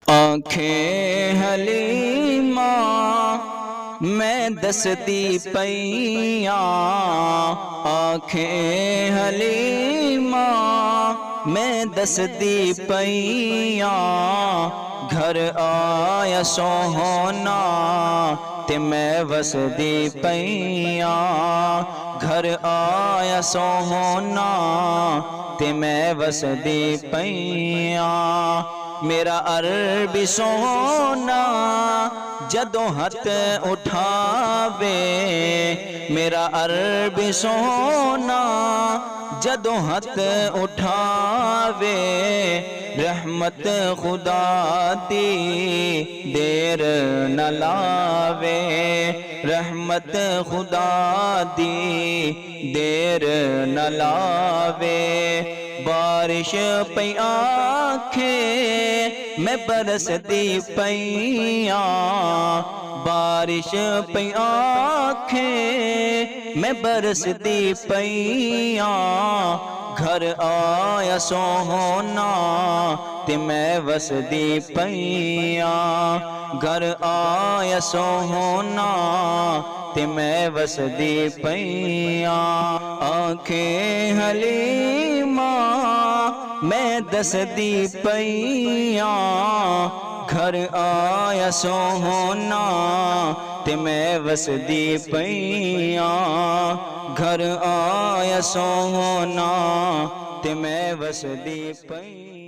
आँखें हलीमा मैं दसदी पैया, आँखें हलीमा मैं दसदी पैया, घर आया सोहना ते मैं वसदी पैया, घर आया सोहना ते मैं वसदी पैया। मेरा अरबी सोना जदों हथ उठावे, मेरा अरबी सोना जदों हथ उठावे, रहमत खुदा दी देर न लावे, रहमत खुदा दी देर न लावे। बारिश पई आखे मैं बरसदी पैया, बारिश पई आखे मैं बरसदी पैया, घर आया सोहना ते मैं वसदी पैया, घर आया सोहना ते मैं वसदी पैया। आँखें हलीमा मैं दसदी पैया, घर आया सोहना ते मैं वसदी पैया, घर आया सोहना ते मैं वसदी पैया।